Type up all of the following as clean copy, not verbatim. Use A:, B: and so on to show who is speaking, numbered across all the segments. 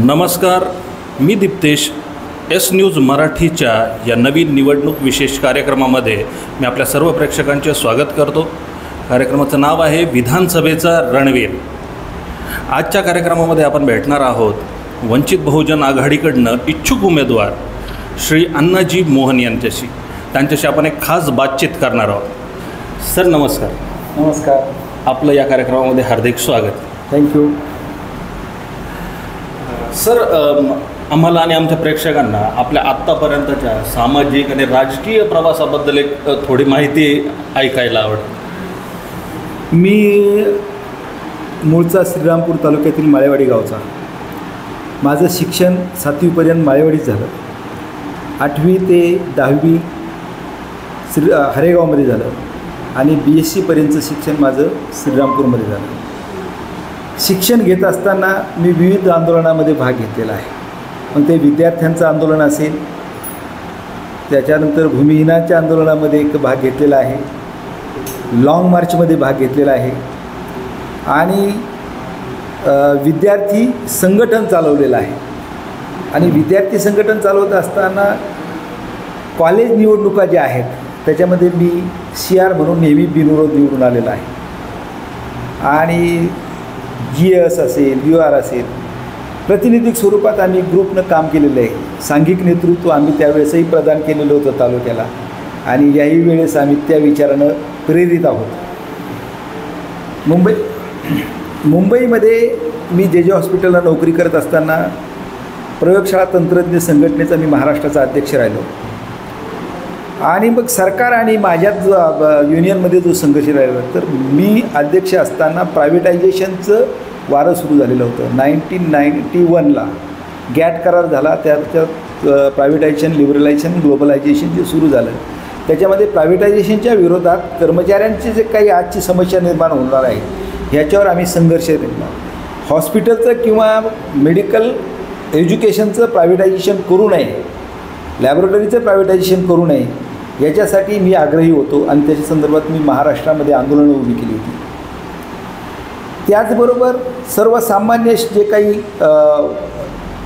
A: नमस्कार, मी Diptesh. S news मराठीच्या या नवीन निवडणूक विशेष कार्यक्रमामध्ये मी आपल्या सर्व प्रेक्षकांचे स्वागत करतो. कार्यक्रमाचं नाव आहे विधानसभेचा रणवीर. आजच्या कार्यक्रमामध्ये आपण भेटणार आहोत वंचित बहुजन आघाडीकडनं इच्छुक उमेदवार श्री अण्णाजी मोहन त्यांच्याशी आपण एक खास बातचीत करणार आहोत. सर नमस्कार.
B: नमस्कार.
A: आपलं या कार्यक्रमामध्ये हार्दिक स्वागत.
B: थँक्यू.
A: सर, आम्हाला आणि आमच्या प्रेक्षकांना आपल्या आत्तापर्यंतच्या सामाजिक आणि राजकीय प्रवासाबद्दल एक थोडी माहिती ऐकायला आवडेल.
B: मी मूळचा श्रीरामपूर तालुक्यातील माळेवाडी गावचा. माझं शिक्षण 7वीपर्यंत माळेवाडीत झालं. 8वी ते 10वी हरेगावमध्ये झालं आणि BSc पर्यंतचं शिक्षण माझं श्रीरामपूरमध्ये झालं. शिक्षण घेत असताना मी विविध आंदोलनामध्ये भाग घेतलेला आहे. मग ते विद्यार्थ्यांचं आंदोलन असेल, त्याच्यानंतर भूमिहीनाच्या आंदोलनामध्ये एक भाग घेतलेला आहे, लाँग मार्चमध्ये भाग घेतलेला आहे आणि विद्यार्थी संघटन चालवलेलं आहे. आणि विद्यार्थी संघटन चालवत असताना कॉलेज निवडणुका ज्या आहेत त्याच्यामध्ये मी CR म्हणून नेहमी बिनविरोध निवडून आलेला आहे. आणि GS असेल, UR असेल, प्रातिनिधिक स्वरूपात आम्ही ग्रुपनं काम केलेलं आहे. सांघिक नेतृत्व आम्ही त्यावेळेसही प्रदान केलेलं होतं तालुक्याला आणि याही वेळेस आम्ही त्या विचारानं प्रेरित आहोत. मुंबईमध्ये मी जे हॉस्पिटलला नोकरी करत असताना प्रयोगशाळा तंत्रज्ञ संघटनेचा मी महाराष्ट्राचा अध्यक्ष राहिलो. आणि मग सरकार आणि माझ्यात जो युनियनमध्ये जो संघर्ष राहिला, तर मी अध्यक्ष असताना प्रायव्हेटायझेशनचं वारं सुरू झालेलं होतं. 1991ला गॅट करार झाला. त्याच्यात प्रायव्हेटायझेशन, लिबरलायझेशन, ग्लोबलायझेशन जे सुरू झालं त्याच्यामध्ये प्रायव्हेटायझेशनच्या विरोधात कर्मचाऱ्यांची जे काही आजची समस्या निर्माण होणार आहे ह्याच्यावर आम्ही संघर्ष केला. हॉस्पिटलचं किंवा मेडिकल एज्युकेशनचं प्रायव्हेटायझेशन करू नये, लॅबोरेटरीचं प्रायव्हेटायझेशन करू नये याच्यासाठी मी आग्रही होतो आणि त्याच्या संदर्भात मी महाराष्ट्रामध्ये आंदोलनं उभी केली होती. त्याचबरोबर सर्वसामान्य जे काही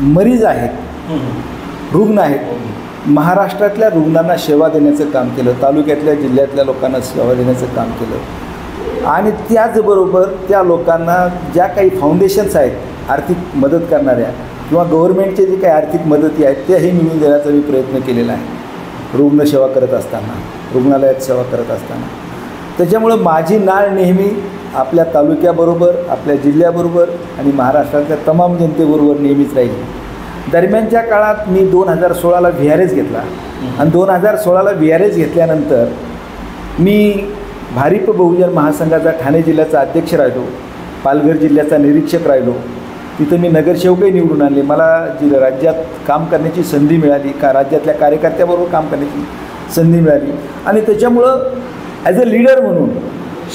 B: मरीज आहेत, रुग्ण आहेत, महाराष्ट्रातल्या रुग्णांना सेवा देण्याचं काम केलं, तालुक्यातल्या जिल्ह्यातल्या लोकांना सेवा देण्याचं काम केलं. आणि त्याचबरोबर त्या लोकांना ज्या काही फाउंडेशन्स आहेत आर्थिक मदत करणाऱ्या किंवा गव्हर्नमेंटचे जे काही आर्थिक मदती आहेत त्याही मिळवून देण्याचा मी प्रयत्न केलेला आहे रुग्णसेवा करत असताना, रुग्णालयात सेवा करत असताना. त्याच्यामुळं माझी नाळ नेहमी आपल्या तालुक्याबरोबर, आपल्या जिल्ह्याबरोबर आणि महाराष्ट्रातल्या तमाम जनतेबरोबर नेहमीच राहील. दरम्यानच्या काळात मी 2016ला VRS घेतला आणि 2016ला VRS घेतल्यानंतर मी भारिप बहुजन महासंघाचा ठाणे जिल्ह्याचा अध्यक्ष राहिलो, पालघर जिल्ह्याचा निरीक्षक राहिलो. तिथं मी नगरसेवकही निवडून आणले. मला राज्यात काम करण्याची संधी मिळाली, राज्यातल्या कार्यकर्त्याबरोबर काम करण्याची संधी मिळाली आणि त्याच्यामुळं ॲज अ लीडर म्हणून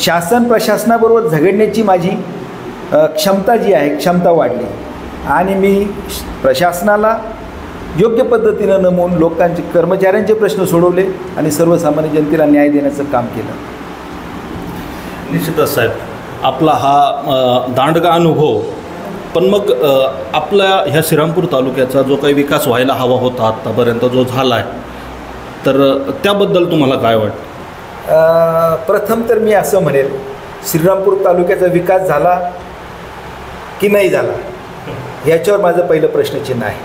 B: शासन प्रशासनाबरोबर झगडण्याची माझी क्षमता जी आहे, क्षमता वाढली आणि मी प्रशासनाला योग्य पद्धतीनं नमवून लोकांचे, कर्मचाऱ्यांचे प्रश्न सोडवले आणि सर्वसामान्य जनतेला न्याय देण्याचं काम केलं.
A: निश्चितच साहेब, आपला हा दांडगा अनुभव. पण मग आपल्या ह्या श्रीरामपूर तालुक्याचा जो काही विकास व्हायला हवा होता आत्तापर्यंत जो झाला आहे, तर त्याबद्दल तुम्हाला काय वाटतं?
B: प्रथम तर मी असं म्हणेल, श्रीरामपूर तालुक्याचा विकास झाला की नाही झाला ह्याच्यावर माझं पहिलं प्रश्नचिन्ह आहे.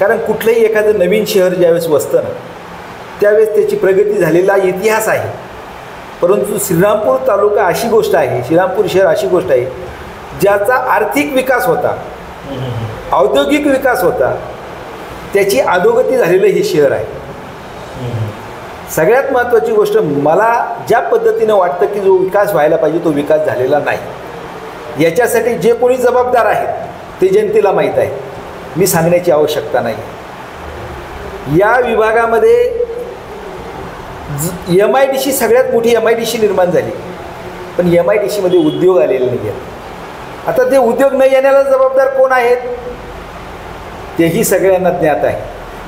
B: कारण कुठलंही एखादं नवीन शहर ज्यावेळेस वसतं ना त्यावेळेस त्याची प्रगती झालेला इतिहास आहे. परंतु श्रीरामपूर तालुका अशी गोष्ट आहे, श्रीरामपूर शहर अशी गोष्ट आहे ज्याचा आर्थिक विकास होता, औद्योगिक विकास होता, त्याची अधोगती झालेलं हे शहर आहे. सगळ्यात महत्त्वाची गोष्ट मला ज्या पद्धतीनं वाटतं की जो विकास व्हायला पाहिजे तो विकास झालेला नाही. याच्यासाठी जे कोणी जबाबदार आहेत ते जनतेला माहीत आहे, मी सांगण्याची आवश्यकता नाही. या विभागामध्ये MIDC सगळ्यात मोठी MIDC निर्माण झाली, पण MIDCमध्ये उद्योग आलेले नाही आहेत. आता ते उद्योग न येण्याला जबाबदार कोण आहेत तेही सगळ्यांना ज्ञात आहे.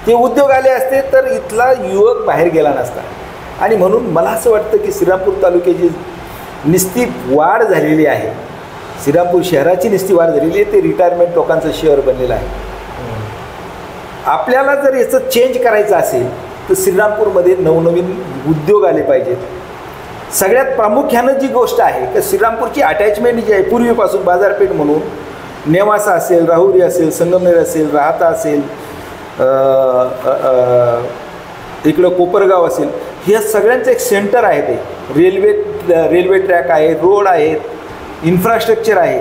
B: ते उद्योग आले असते तर इथला युवक बाहेर गेला नसता. आणि म्हणून मला असं वाटतं की श्रीरामपूर तालुक्याची निस्ती वाढ झालेली आहे श्रीरामपूर शहराची नुसती वाढ झालेली आहे, ते रिटायरमेंट लोकांचं शहर बनलेलं आहे. आपल्याला जर याचं चेंज करायचं असेल तर श्रीरामपूरमध्ये नवनवीन उद्योग आले पाहिजेत. सगळ्यात प्रामुख्यानं जी गोष्ट आहे की श्रीरामपूरची अटॅचमेंट जी आहे पूर्वीपासून बाजारपेठ म्हणून नेवासा असेल, राहुरी असेल, संगमनेर असेल, राहाता असेल, इकडं कोपरगाव असेल, हे सगळ्यांचं एक सेंटर आहे. ते रेल्वे ट्रॅक आहे, रोड आहेत, इन्फ्रास्ट्रक्चर आहे.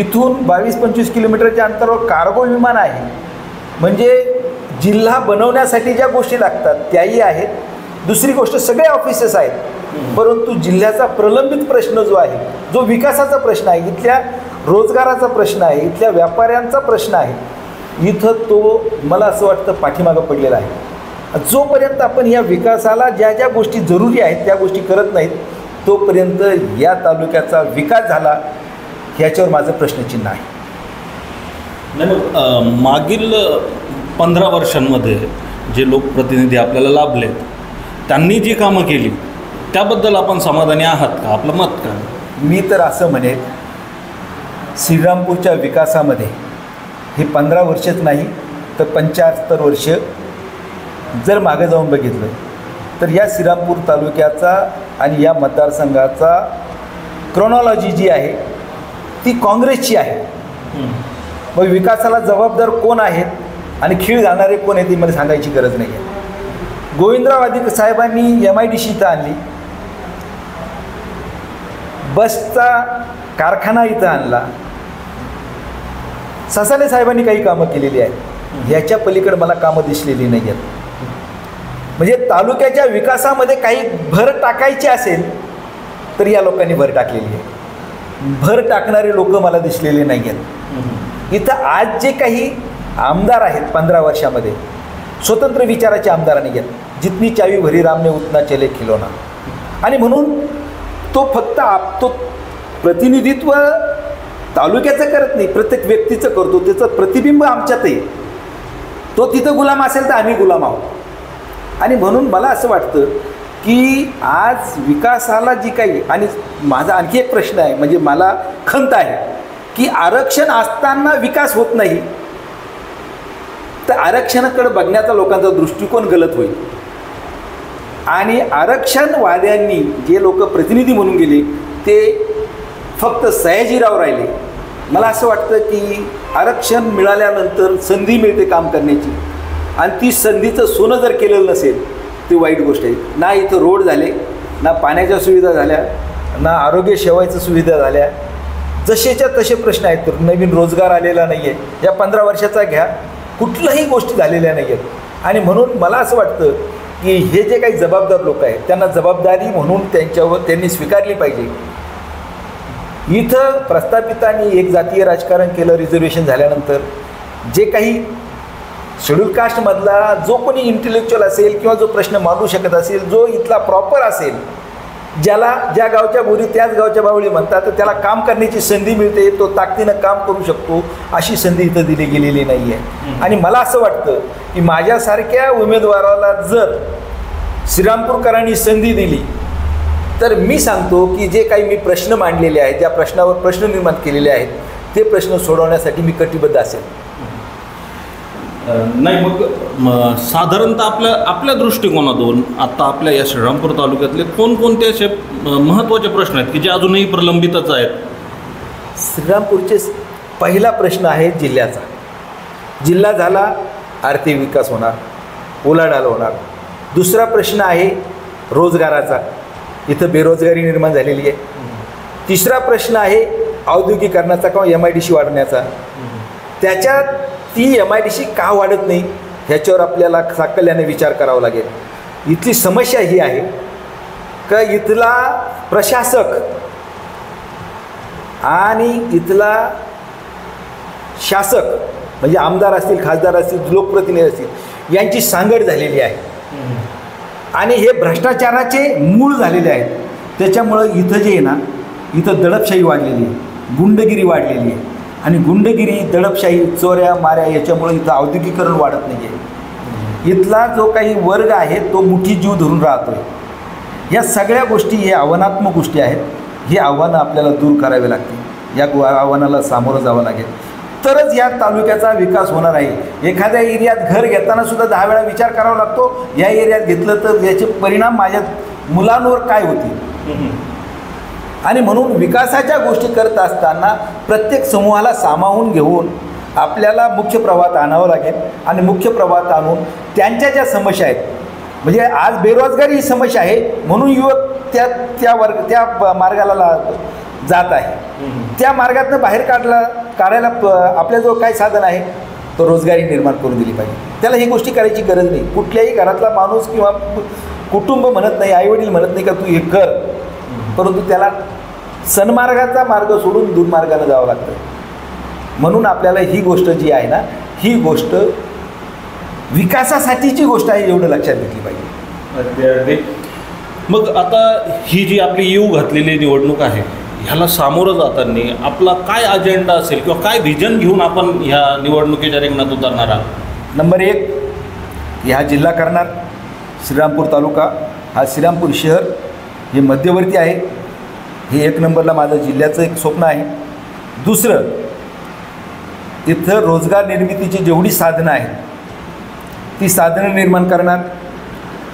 B: इथून 22-25 किलोमीटरच्या अंतरावर कार्गो विमान आहे. म्हणजे जिल्हा बनवण्यासाठी ज्या गोष्टी लागतात त्याही आहेत. दुसरी गोष्ट सगळे ऑफिसेस आहेत, परंतु जिल्ह्याचा प्रलंबित प्रश्न जो आहे, जो विकासाचा प्रश्न आहे, इथल्या रोजगाराचा प्रश्न आहे, इथल्या व्यापाऱ्यांचा प्रश्न आहे, इथं तो मला असं वाटतं पाठीमागं पडलेला आहे. जोपर्यंत आपण या विकासाला ज्या ज्या गोष्टी जरुरी आहेत त्या गोष्टी करत नाहीत तोपर्यंत या तालुक्याचा विकास झाला ह्याच्यावर माझं प्रश्नचिन्ह आहे.
A: नाही, मग मागील 15 वर्षांमध्ये जे लोकप्रतिनिधी आपल्याला लाभले त्यांनी जी कामं केली त्याबद्दल आपण समाधानी आहात का? आपलं मत काय?
B: मी तर असं म्हणेन, श्रीरामपूरच्या विकासामध्ये हे 15 वर्षच नाही तर 75 वर्ष जर मागे जाऊन बघितलं तर या श्रीरामपूर तालुक्याचा आणि या मतदारसंघाचा क्रोनॉलॉजी जी आहे ती काँग्रेसची आहे. मग विकासाला जबाबदार कोण आहेत आणि खीळ घालणारे कोण आहेत ती मला सांगायची गरज नाही आहे. गोविंदराव अधिक साहेबांनी MIDC इथं आणली, बसचा कारखाना इथं आणला, ससाने साहेबांनी काही कामं केलेली आहेत. ह्याच्या पलीकडे मला कामं दिसलेली नाही आहेत. म्हणजे तालुक्याच्या विकासामध्ये काही भर टाकायची असेल तर या लोकांनी भर टाकलेली आहे. भर टाकणारे लोक मला दिसलेले नाही आहेत. इथं आज जे काही आमदार आहेत 15 वर्षामध्ये स्वतंत्र विचाराचे आमदार नाही आहेत. जितनी चावी भरी रामने उतना चले खिलोना. आणि म्हणून तो फक्त तो प्रतिनिधित्व तालुक्याचं करत नाही, प्रत्येक व्यक्तीचं करतो. त्याचं प्रतिबिंब आमच्यात आहे. तो तिथं गुलाम असेल तर आम्ही गुलाम आहोत. आणि म्हणून मला असं वाटतं की आज विकासाला जी काही, आणि माझा आणखी एक प्रश्न आहे, म्हणजे मला खंत आहे की आरक्षण असताना विकास होत नाही तर आरक्षणाकडे बघण्याचा लोकांचा दृष्टिकोन गलत होईल. आणि आरक्षणवाद्यांनी जे लोक प्रतिनिधी म्हणून गेले ते फक्त सयाजीराव राहिले. मला असं वाटतं की आरक्षण मिळाल्यानंतर संधी मिळते काम करण्याची, आणि ती संधीचं सोनं जर केलेलं नसेल ती वाईट गोष्ट आहे. ना इथं रोड झाले, ना पाण्याच्या सुविधा झाल्या, ना आरोग्य सेवाच्या सुविधा झाल्या. जसेच्या तसे प्रश्न आहेत. तर नवीन रोजगार आलेला नाही आहे. या 15 वर्षाचा घ्या, कुठल्याही गोष्टी झालेल्या नाही आहेत. आणि म्हणून मला असं वाटतं की हे जे काही जबाबदार लोक आहेत त्यांना जबाबदारी म्हणून त्यांनी स्वीकारली पाहिजे. इथं प्रस्थापितांनी एक जातीय राजकारण केलं. रिझर्वेशन झाल्यानंतर जे काही शेड्यूल कास्टमधला जो कोणी इंटेलेक्च्युअल असेल किंवा जो प्रश्न मांडू शकत असेल, जो इथला प्रॉपर असेल, ज्याला ज्या गावच्या बोरी त्याच गावच्या बावळी म्हणतात, तर त्याला काम करण्याची संधी मिळते, तो ताकदीनं काम करू शकतो. अशी संधी इथं दिली गेलेली नाही आहे. आणि मला असं वाटतं की माझ्यासारख्या उमेदवाराला जर श्रीरामपूरकरांनी संधी दिली तर मी सांगतो की जे काही मी प्रश्न मांडलेले आहेत, ज्या प्रश्नावर प्रश्न निर्माण केलेले आहेत, ते प्रश्न सोडवण्यासाठी मी कटिबद्ध असेल.
A: नाही, मग साधारणतः आपल्या दृष्टिकोनातून आता आपल्या या श्रीरामपूर तालुक्यातले कोणकोणते असे महत्त्वाचे प्रश्न आहेत की जे अजूनही प्रलंबितच आहेत?
B: श्रीरामपूरचे पहिला प्रश्न आहे जिल्ह्याचा. जिल्हा झाला, आर्थिक विकास होणार, उलाढाल होणार. दुसरा प्रश्न आहे रोजगाराचा. इथं बेरोजगारी निर्माण झालेली आहे. तिसरा प्रश्न आहे औद्योगिकरणाचा किंवा MIDC वाढवण्याचा. त्याच्यात ती MIDC का वाढत नाही ह्याच्यावर आपल्याला साकल्याने विचार करावा लागेल. इथली समस्या ही आहे का इथला प्रशासक आणि इथला शासक म्हणजे आमदार असतील, खासदार असतील, लोकप्रतिनिधी असतील यांची सांगड झालेली आहे. आणि हे भ्रष्टाचाराचे मूळ झालेले आहेत. त्याच्यामुळं इथं जे आहे ना, इथं दडपशाही वाढलेली आहे, गुंडगिरी वाढलेली आहे. आणि गुंडगिरी, दडपशाही, चोऱ्या माऱ्या याच्यामुळे इथं औद्योगिकरण वाढत नाही आहे. इथला जो काही वर्ग आहे तो मुठी जीव धरून राहतो आहे. या सगळ्या गोष्टी हे आव्हानात्मक गोष्टी आहेत. ही आव्हानं आपल्याला दूर करावी लागतील. या आव्हानाला सामोरं जावं लागेल, तरच या तालुक्याचा विकास होणार आहे. एखाद्या एरियात घर घेताना सुद्धा 10 वेळा विचार करावा लागतो, या एरियात घेतलं तर याचे परिणाम माझ्या मुलांवर काय होतील. आणि म्हणून विकासाच्या गोष्टी करत असताना प्रत्येक समूहाला सामावून घेऊन आपल्याला मुख्य प्रवाहात आणावं लागेल. आणि मुख्य प्रवाहात आणून त्यांच्या ज्या समस्या आहेत, म्हणजे आज बेरोजगारी ही समस्या आहे म्हणून युवक त्या मार्गाला जात आहे. त्या मार्गातनं बाहेर काढायला आपल्याजवळ काय साधन आहे, तो रोजगारी निर्माण करून दिली पाहिजे. त्याला ही गोष्टी करायची गरज नाही. कुठल्याही घरातला माणूस किंवा कुटुंब म्हणत नाही, आईवडील म्हणत नाही का तू हे कर, परंतु त्याला सन्मार्गाचा मार्ग सोडून दुर्मार्गानं जावं लागतं. म्हणून आपल्याला ही गोष्ट जी आहे ना, ही गोष्ट विकासासाठीची गोष्ट आहे एवढं लक्षात घेतली पाहिजे.
A: मग आता ही जी आपली येऊ घातलेली निवडणूक आहे, ह्याला सामोरं जाताना आपला काय अजेंडा असेल किंवा काय व्हिजन घेऊन आपण ह्या निवडणुकीच्या रिंगणात उतरणार आहात?
B: नंबर 1, ह्या जिल्हा करणार. श्रीरामपूर तालुका हा श्रीरामपूर शहर हे मध्यवर्ती आहे. हे 1 नंबरला माझं जिल्ह्याचं एक स्वप्न आहे. दुसरं, इथं रोजगार निर्मितीची जेवढी साधनं आहेत ती साधनं निर्माण करणार.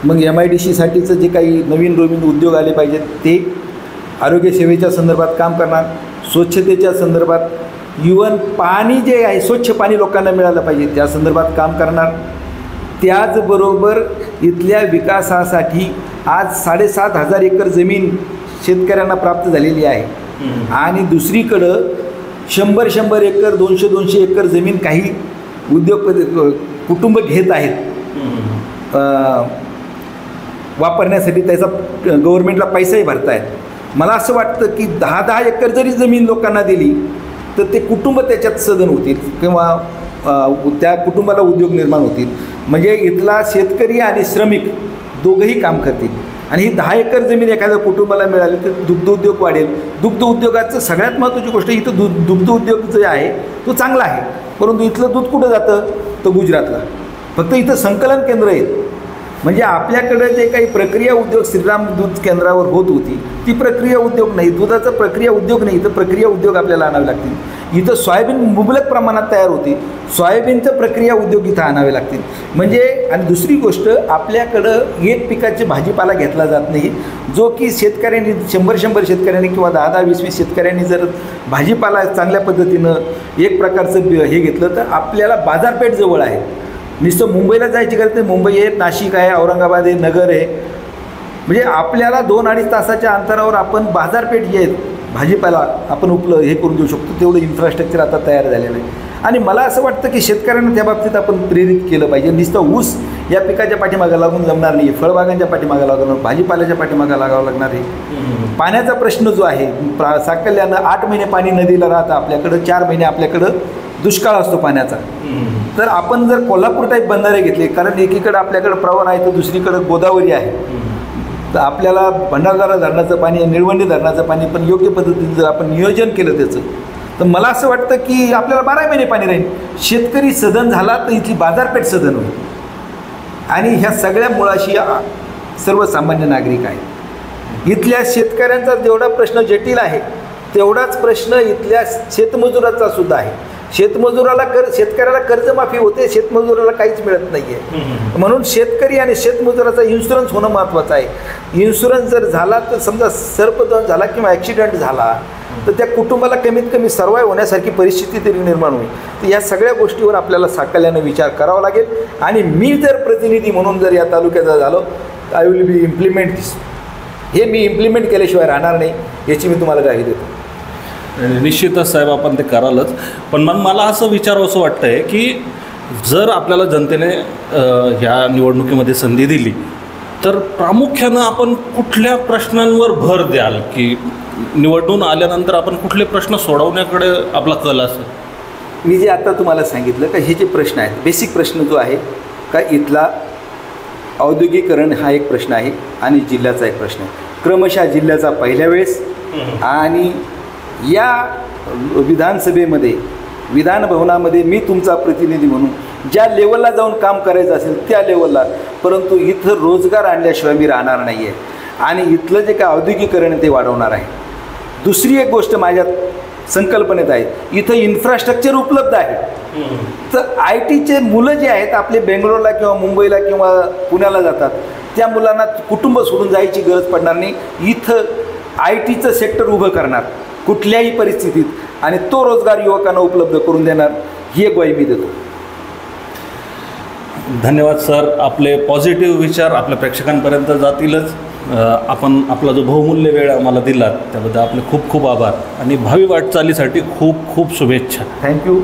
B: मग MIDCसाठीचं जे काही नवीन उद्योग आले पाहिजेत ते, आरोग्यसेवेच्या संदर्भात काम करणार, स्वच्छतेच्या संदर्भात, इवन पाणी जे आहे स्वच्छ पाणी लोकांना मिळालं पाहिजे त्या संदर्भात काम करणार. त्याचबरोबर इथल्या विकासासाठी आज 7,500 एकर जमीन शेतकऱ्यांना प्राप्त झालेली आहे. आणि दुसरीकडं 100 एकर 200 एकर जमीन काही उद्योगपती कुटुंब घेत आहेत वापरण्यासाठी. त्याचा गव्हर्नमेंटला पैसाही भरत आहेत. मला असं वाटतं की 10 एकर जरी जमीन लोकांना दिली तर ते कुटुंब त्याच्यात सधन होतील किंवा त्या कुटुंबाला उद्योग निर्माण होतील. म्हणजे इथला शेतकरी आणि श्रमिक दोघंही काम करतील. आणि ही 10 एकर जमीन एखाद्या कुटुंबाला मिळाली तर दुग्ध उद्योग वाढेल. दुग्ध उद्योगाचं सगळ्यात महत्त्वाची गोष्ट, इथं दुग्ध उद्योग जो आहे तो चांगला आहे, परंतु इथलं दूध कुठं जातं तर गुजरातला. फक्त इथं संकलन केंद्र आहेत. म्हणजे आपल्याकडं जे काही प्रक्रिया उद्योग श्रीराम दूध केंद्रावर होत होती ती प्रक्रिया उद्योग नाही, दुधाचा प्रक्रिया उद्योग नाही, तर प्रक्रिया उद्योग आपल्याला आणावे लागतील. इथं सोयाबीन मुबलक प्रमाणात तयार होती, सोयाबीनचं प्रक्रिया उद्योग इथं आणावे लागतील. म्हणजे आणि दुसरी गोष्ट, आपल्याकडं एक पिकाचे भाजीपाला घेतला जात नाही, जो की शेतकऱ्यांनी 100 शेतकऱ्यांनी किंवा 10-20 शेतकऱ्यांनी जर भाजीपाला चांगल्या पद्धतीनं एक प्रकारचं हे घेतलं तर आपल्याला बाजारपेठ जवळ आहे. नुसतं मुंबईला जायची गरज नाही. मुंबई आहे, नाशिक आहे, औरंगाबाद आहे, नगर आहे. म्हणजे आपल्याला 2-2.5 तासाच्या अंतरावर आपण बाजारपेठ जे आहेत भाजीपाला आपण हे करून देऊ शकतो. तेवढं इन्फ्रास्ट्रक्चर आता तयार झालेलं आहे. आणि मला असं वाटतं की शेतकऱ्यांना त्या बाबतीत आपण प्रेरित केलं पाहिजे. नुसतं ऊस या पिकाच्या पाठीमागं लागून जमणार नाही, फळबागांच्या पाठीमागं लागणार, भाजीपाल्याच्या पाठीमागं लागावं लागणार आहे. पाण्याचा प्रश्न जो आहे साकल्यानं 8 महिने पाणी नदीला राहतं आपल्याकडं, 4 महिने आपल्याकडं दुष्काळ असतो पाण्याचा. तर आपण जर कोल्हापूर टाईप बंधारे घेतले, कारण एकीकडं आपल्याकडं प्रवरा आहे तर दुसरीकडं गोदावरी आहे, तर आपल्याला भंडारदरा धरणाचं पाणी, निळवंडी धरणाचं पाणी पण योग्य पद्धतीने जर आपण नियोजन केलं त्याचं, तर मला असं वाटतं की आपल्याला 12 महिने पाणी राहील. शेतकरी सधन झाला तर इथली बाजारपेठ सधन होईल. आणि ह्या सगळ्या मुळाशी सर्वसामान्य नागरिक आहे. इथल्या शेतकऱ्यांचा जेवढा प्रश्न जटिल आहे तेवढाच प्रश्न इथल्या शेतमजुराचा सुद्धा आहे. शेतकऱ्याला कर्जमाफी होते, शेतमजुराला काहीच मिळत नाही आहे. म्हणून शेतकरी आणि शेतमजुराचा इन्शुरन्स होणं महत्त्वाचं आहे. इन्शुरन्स जर झाला तर समजा सर्पदंश झाला किंवा ॲक्सिडेंट झाला तर त्या कुटुंबाला कमीत कमी सर्वाईव्ह होण्यासारखी परिस्थिती तरी निर्माण होईल. तर या सगळ्या गोष्टीवर आपल्याला साकल्यानं विचार करावा लागेल. आणि मी जर प्रतिनिधी म्हणून जर या तालुक्याचा झालो तर आय विल बी इम्प्लिमेंट दिस. हे मी इम्प्लिमेंट केल्याशिवाय राहणार नाही, याची मी तुम्हाला ग्वाही देतो.
A: निश्चितच साहेब आपण ते करालच. पण मग मला असं विचारावंसं वाटतं आहे की जर आपल्याला जनतेने ह्या निवडणुकीमध्ये संधी दिली तर प्रामुख्यानं आपण कुठल्या प्रश्नांवर भर द्याल, की निवडून आल्यानंतर आपण कुठले प्रश्न सोडवण्याकडे आपला कल असेल?
B: मी जे आता तुम्हाला सांगितलं का हे जे प्रश्न आहेत, बेसिक प्रश्न जो आहे का इथला औद्योगिकरण हा एक प्रश्न आहे आणि जिल्ह्याचा एक प्रश्न आहे. क्रमशः जिल्ह्याचा पहिल्या वेळेस आणि या विधानसभेमध्ये विधानभवनामध्ये मी तुमचा प्रतिनिधी म्हणून ज्या लेवलला जाऊन काम करायचं असेल त्या लेवलला, परंतु इथं रोजगार आणल्याशिवाय मी राहणार नाही आहे. आणि इथलं जे काय औद्योगिकरण ते वाढवणार आहे. दुसरी एक गोष्ट माझ्या संकल्पनेत आहेत, इथं इन्फ्रास्ट्रक्चर उपलब्ध आहे. तर आय टीचे मुलं जे आहेत आपले बेंगलोरला किंवा मुंबईला किंवा पुण्याला जातात, त्या मुलांना कुटुंब सोडून जायची गरज पडणार नाही. इथं आय टीचं सेक्टर उभं करणार कुठल्याही परिस्थितीत, आणि तो रोजगार युवकांना उपलब्ध करून देणार, ही एक ग्वाही मी देतो.
A: धन्यवाद सर. आपले पॉझिटिव्ह विचार आपल्या प्रेक्षकांपर्यंत जातीलच. आपण आपला जो बहुमूल्य वेळ आम्हाला दिलात त्याबद्दल आपले खूप खूप आभार आणि भावी वाटचालीसाठी खूप खूप शुभेच्छा.
B: थँक्यू.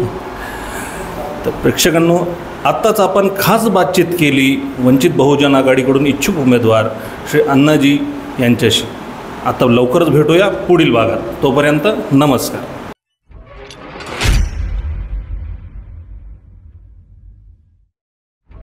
A: तर प्रेक्षकांनो, आत्ताच आपण खास बातचीत केली वंचित बहुजन आघाडीकडून इच्छुक उमेदवार श्री अण्णाजी यांच्याशी. आता लवकरच भेटूया पुढील भागात. तोपर्यंत नमस्कार.